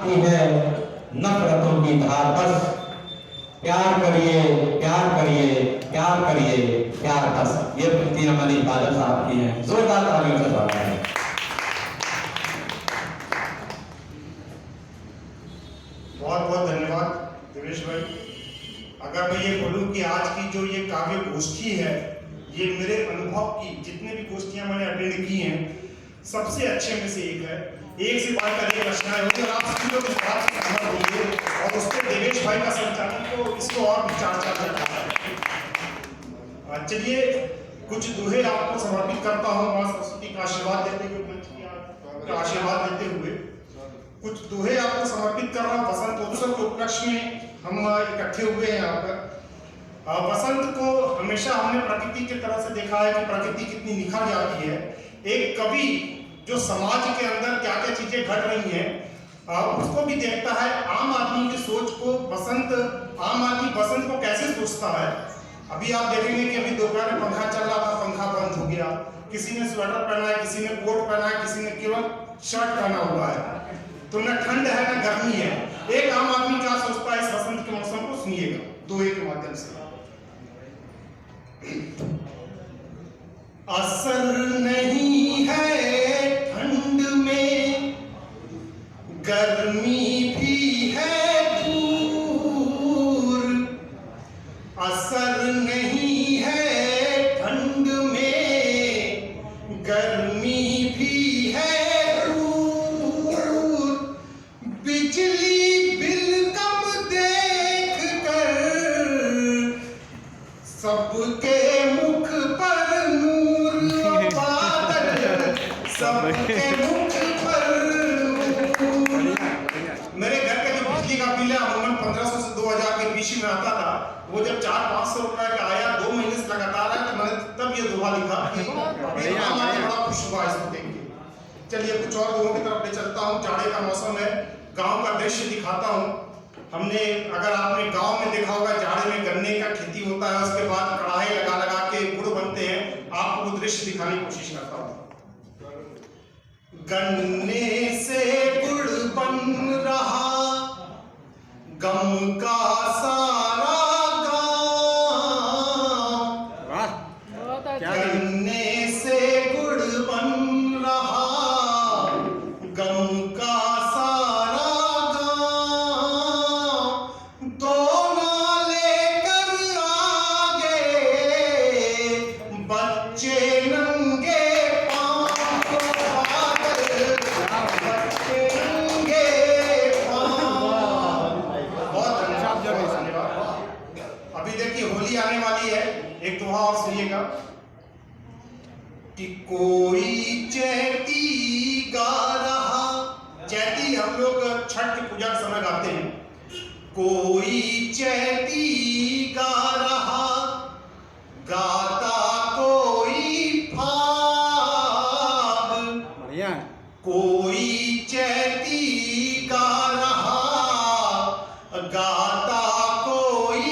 आती है नफरतों की धार। बस प्यार करिए, प्यार करिए, प्यार करिए, प्यार बस। ये पंक्तियां हमारी बादल साहब की हैं। जोरदार तालियों से स्वागत है। बहुत बहुत धन्यवाद दिनेश भाई। अगर मैं ये बोलूं कि आज की जो ये काव्य गोष्ठी है, ये मेरे अनुभव की जितने भी गोष्ठियां मैंने अटेंड की हैं, सबसे अच्छे में से एक है। एक से बढ़कर एक रचनाएं होंगी और आप सभी लोग इस बात से सहमत होंगे, और उस पर देवेश भाई का संचालन तो इसको और भी चार करता है। चलिए कुछ दोहे आपको समर्पित करता हूँ मां सरस्वती का आशीर्वाद देते हुए, मंच की आशीर्वाद देते हुए कुछ दोहे आपको समर्पित कर रहा हूँ। वसंत उत्सव के उपलक्ष्य में हम इकट्ठे हुए हैं यहाँ पर। वसंत को हमेशा हमने प्रकृति की तरह से देखा है कि प्रकृति कितनी निखर जाती है। एक कवि जो समाज के अंदर क्या क्या चीजें घट रही हैं उसको भी देखता है। आम आदमी की सोच को आम आदमी बसंत को कैसे सोचता है। अभी आप देखेंगे कि अभी दोपहर में पंखा चल रहा था, पंखा बंद हो गया। किसी ने स्वेटर पहना है, किसी ने कोट पहना है, किसी ने केवल शर्ट पहना हुआ है। तो न ठंड है न गर्मी है। एक आम आदमी क्या सोचता है इस वसंत के मौसम को, सुनिएगा दोहे के माध्यम से। असर नहीं है ठंड में, गर्मी भी है दूर। असर नहीं है ठंड में, गर्मी भी है दूर। बिजली बिल कम देख कर सबके मुख पर नूर। बादल सबके मुख पर नूर। मेरे घर का जो बिजली का बिल है अमूमन 1500 से 2000 के बीच में आता था। वो जब 400-500 रुपए का आया 2 महीने से लगातार है, तो मैंने तब ये दोहा लिखा कि बड़ा खुश हुआ इसको देख के। चलिए कुछ और दोहों की तरफ ले चलता हूँ। जाड़े का मौसम है, गांव का दृश्य दिखाता हूँ। हमने अगर आपने गांव में देखा होगा, जाड़े में गन्ने का खेती होता है, उसके बाद कढ़ाई लगा लगा के गुड़ बनते हैं। आपको वो दृश्य दिखाने की कोशिश करता हूँ। गन्ने से गुड़ बन रहा गम का सारा गाँव। गन्ने से गुड़ बन रहा गम का सारा गाँव। दो नाले कर आगे बच्चे नंगे पाँव। बच्चे नंगे पाँव। बहुत धन्यवाद। अभी देखिए होली आने वाली है, एक दोहा और सुनिएगा कि कोई चैती गा रहा। चैती हम लोग छठ की पूजा के समय गाते हैं। कोई चैती गा रहा गाता कोई फाग। कोई चैती गा रहा गाता कोई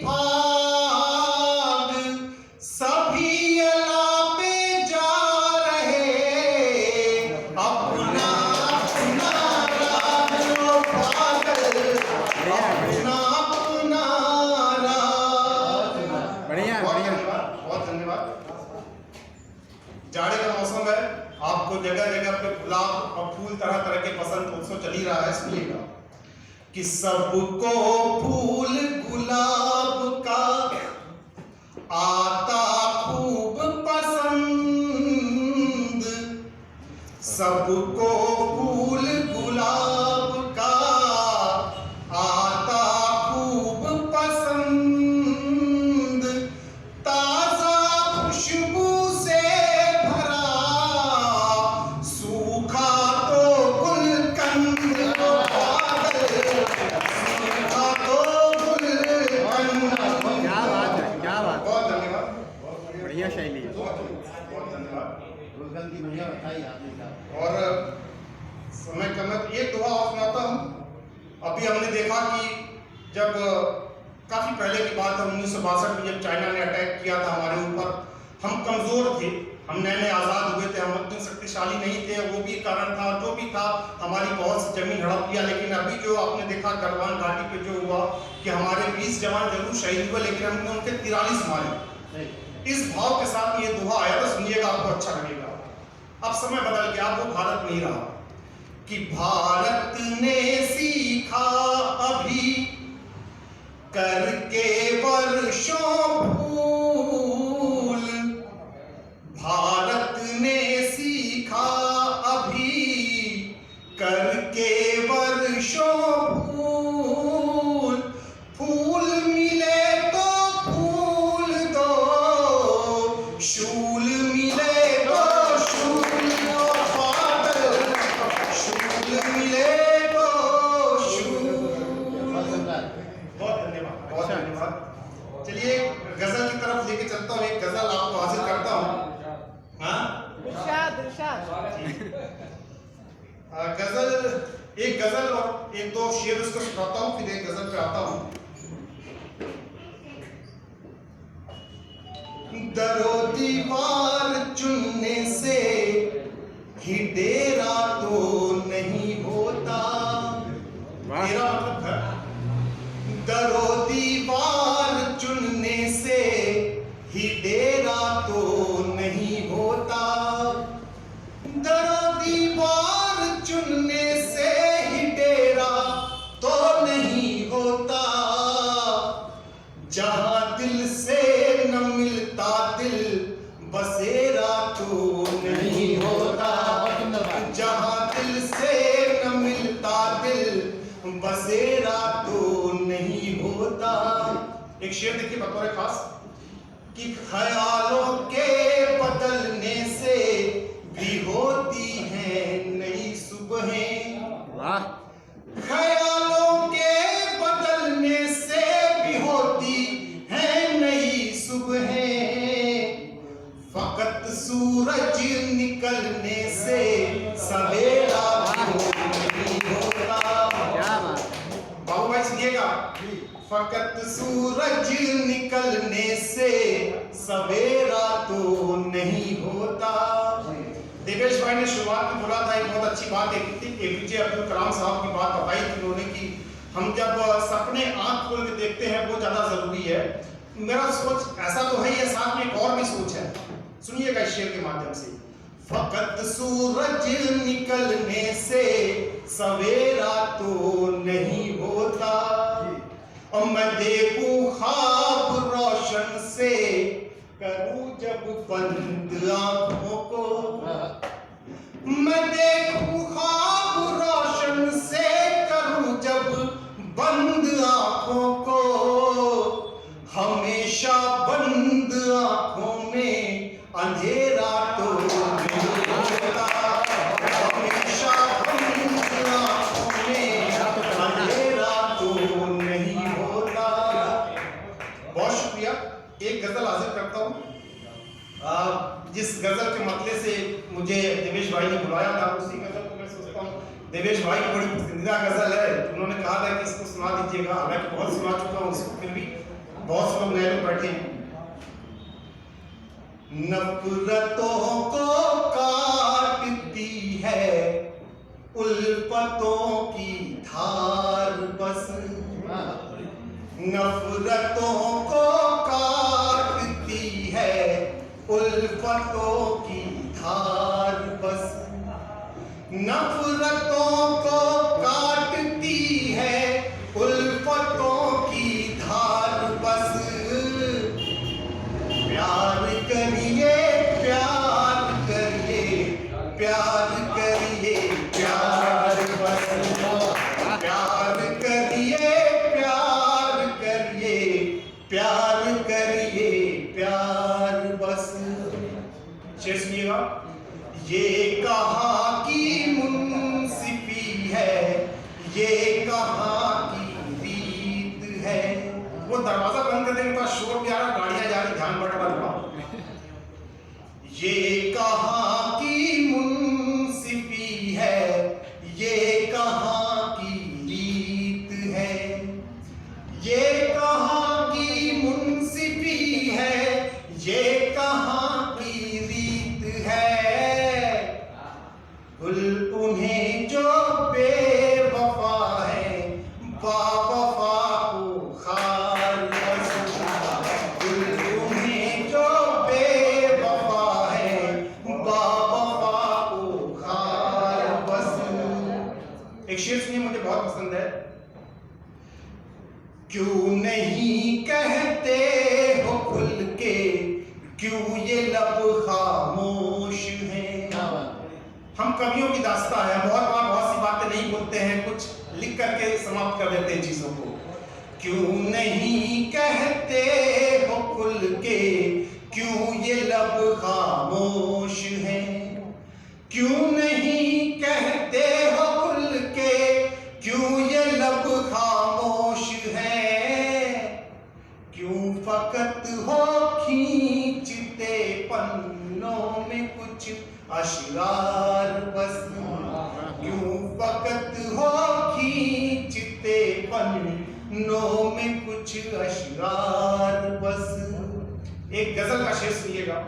फाग। सभी अलापे जा रहे अपना अपना राजो पागल। अपना अपना राज। बहुत धन्यवाद। जाड़े का मौसम है, आपको जगह जगह पे गुलाब और फूल तरह तरह के बसंत उत्सव चल ही रहा है। सुनिएगा कि सबको फूल गुलाब का आता खूब पसंद। सबको फूल गुलाब का आता खूब पसंद। ताजा खुशबू से भरा सूखा तो गुलकंद। सूखा तो गुलकंद। क्या बात है, क्या बात। बहुत धन्यवाद। बढ़िया शैली है। बहुत धन्यवाद। की बढ़िया बताई आपने। और समय कम, एक दुआ और सुनाता हूँ। अभी हमने देखा कि जब काफी पहले की बात है 1962 में, जब चाइना ने अटैक किया था हमारे ऊपर, हम कमजोर थे। हम नए नए आज़ाद हुए थे, हम उतने शक्तिशाली नहीं थे, वो भी कारण था। जो भी था, हमारी बहुत सी जमीन हड़प लिया। लेकिन अभी जो आपने देखा गलवान घाटी पे जो हुआ कि हमारे 20 जवान जरूर शहीद हुए, लेकिन हमने उनके 43 मारे। इस भाव के साथ ये दोहा आया था, सुनिएगा, आपको अच्छा लगेगा। अब समय बदल गया, अब वो भारत नहीं रहा कि भारत ने सीखा अभी करके वर्षों भूल, भारत ने सीखा अभी करके वर्षों भूल, फूल मिले तो फूल दो, शूल मिले तो शूल दो, बादल शूल मिले तो शूल। बहुत धन्यवाद, बहुत धन्यवाद। चलिए गजल की तरफ लेके चलता हूँ, एक गजल आपको हाजिर करता हूँ। गजल, एक गजल और एक दो शेर उसको सुनाता हूँ, फिर एक गजल पे आता हूँ। दरो दीवार चुनने से ही डेरा तो नहीं होता। डेरा मतलब घर। दरो दीवार चुनने से ही डेरा तो नहीं होता, दरो दीवार चुनने से ही डेरा तो नहीं होता, जहां दिल से न मिलता दिल बसेरा तो नहीं होता, जहां दिल से न मिलता दिल बसेरा तो नहीं होता। एक शेर देखिए बतौर खास कि ख्यालों के बदलने से भी होती है नई सुबहें। वाह। ख्यालों के बदलने से भी होती है नई सुबहें, फकत सूरज निकलने से सवेरा नहीं होता। क्या बात। बाबू भाई सुनिएगा, फकत सूरज निकलने से सवेरा तो नहीं होता। देवेश भाई ने शुरुआत में बोला था, एक बहुत अच्छी बात एपीजे अब्दुल कलाम साहब की बात बताई थी उन्होंने कि हम जब सपने आंख खोल के देखते हैं वो ज्यादा जरूरी है। मेरा सोच ऐसा तो है, ये साथ में एक और भी सोच है, सुनिएगा इस शेर के माध्यम से। फकत सूरज निकलने से सवेरा तो नहीं होता, और मैं देखूं ख्वाब रोशन से करूं जब बंद आंखों को, मैं देखूं ख्वाब रोशन से करूं जब बंद आंखों को, हमेशा बंद आंखों में अंधेरा तो नहीं होता, हमेशा बंद आंखों में अंधेरा तो नहीं होता। बहुत शुक्रिया। एक गजल हाजिर करता हूँ, जिस गजल के मतले से मुझे देवेश भाई ने बुलाया था, उसी गजल को मैं सोचता हूँ देवेश भाई की बड़ी पसंदीदा गजल है। उन्होंने कहा था कि इसको सुना दीजिएगा, हालांकि बहुत सुना चुका हूँ इसको, फिर भी बहुत से लोग नए लोग बैठे हैं। नफरतों को काटती है उल्फतों की धार बस, नफरतों को काटती है उल्फतों की धार बस, नफरतों को काटती है उल्फतों की धार बस, प्यार करिए प्यार करिए प्यार करिए प्यार बस, प्यार करिए प्यार करिए प्यार करिए प्यार बस। शेर सुनिएगा। ये कहाँ की मुंसिफी है, ये कहाँ की रीत है। वो दरवाजा बंद कर देने के बाद शोर भी आ रहा, गाड़ियां जा रही, ध्यान बट रहा। ये कहाँ की मुंसिफी है, ये कहाँ की रीत है, ये कहाँ की मुंसिफी है, ये कहाँ की रीत सुनिए, मुझे बहुत पसंद है। क्यों नहीं कहते हो खुल के, क्यों ये लब खामोश हैं। हम कवियों की दास्तां है, बहुत सी बातें नहीं बोलते हैं, कुछ लिख करके समाप्त कर देते हैं चीजों को। क्यों नहीं कहते हो खुल के, क्यों ये लब खामोश हैं। क्यों नहीं कहते हो खुल के, क्यों ये लब खामोश हैं। क्यों फकत हो खींचते पन्नों में कुछ अशरार बस। क्यों फकत हो खींचते पन्नों में कुछ अशरार बस। एक गजल का शेर सुनिएगा।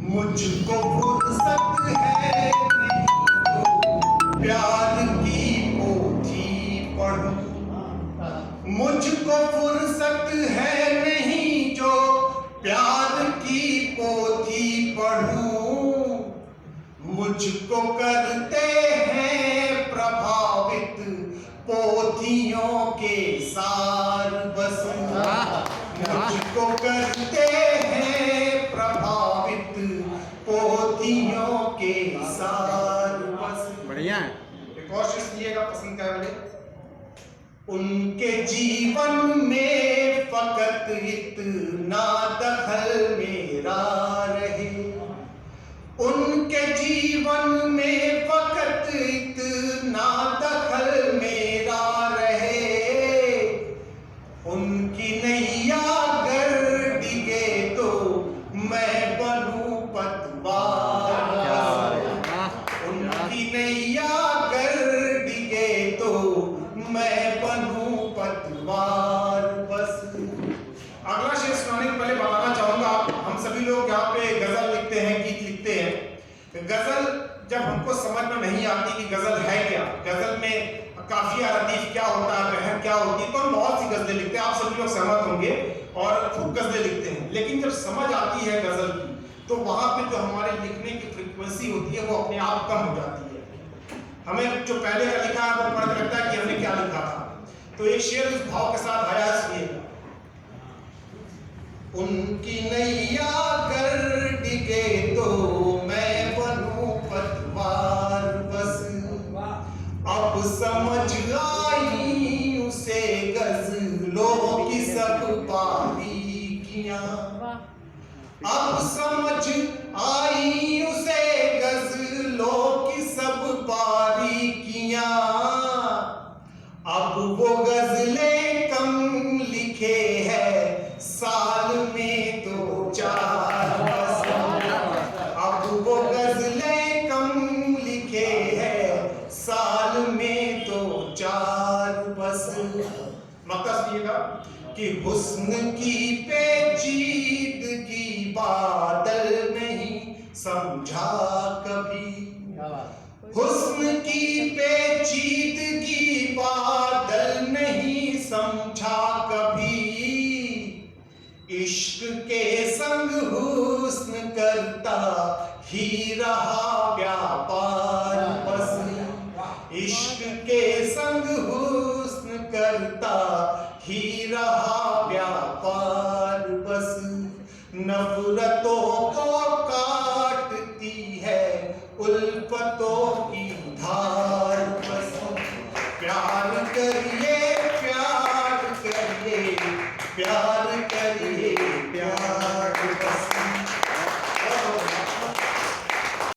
मुझको फुर्सत है प्यार की पोथी पढ़ूं। मुझको फुर्सत है नहीं जो प्यार की पोथी पढ़ूं। मुझको करते हैं प्रभावित पोथियों के सार बस। मुझको करते हैं प्रभावित पोथियों के सार बस। बढ़िया है। एक और शेर सुनिएगा, पसंद का है। उनके जीवन में फकत इतना दखल मेरा रहे। उनके जीवन में फकत इतना दखल मेरा रहे। उनकी नैया अगर डिगे तो मैं बनूं पतवार। उनकी नैया अगर डिगे तो मैं बनूं पतवार बस। अगला शेर सुनाने के पहले बताना चाहूंगा, हम सभी लोग यहाँ पे गजल लिखते हैं, गीत लिखते हैं। गजल जब हमको समझ में नहीं आती कि गजल है क्या, गजल में काफिया लतीफ क्या होता है, बहर क्या होती है, तो हम बहुत सी गजलें लिखते हैं। आप सभी लोग सहमत होंगे और खूब गजलें लिखते हैं। लेकिन जब समझ आती है गजल की, तो वहां पे जो हमारे लिखने की फ्रीक्वेंसी होती है वो अपने आप कम हो जाती है। हमें जो पहले का लिखा है वो पढ़ के लगता है कि हमने क्या लिखा था। तो एक शेर उस भाव के साथ आया, सुनिएगा। उनकी नैया कर डिगे तो मैं बनूं पतवार बस। अब समझ आई उसे गजलों की सब बारीकियां। अब समझ आई उसे गजलों की सब बारीकियां। अब वो गजलें कम लिखे हैं साल में तो चार बस। अब वो गजलें कम लिखे हैं साल में तो चार बस। मकसद सुनिएगा कि हुस्न की पेचीदगी बादल नहीं समझा कभी। हुस्न की पेचीदगी बादल नहीं समझा कभी। इश्क के संग हुस्न करता ही रहा व्यापार बस। इश्क के संग हुस्न करता ही रहा व्यापार बस। नफरतों को काटती है उल्फतों की धार बस। प्यार करिए प्यार करिए प्यार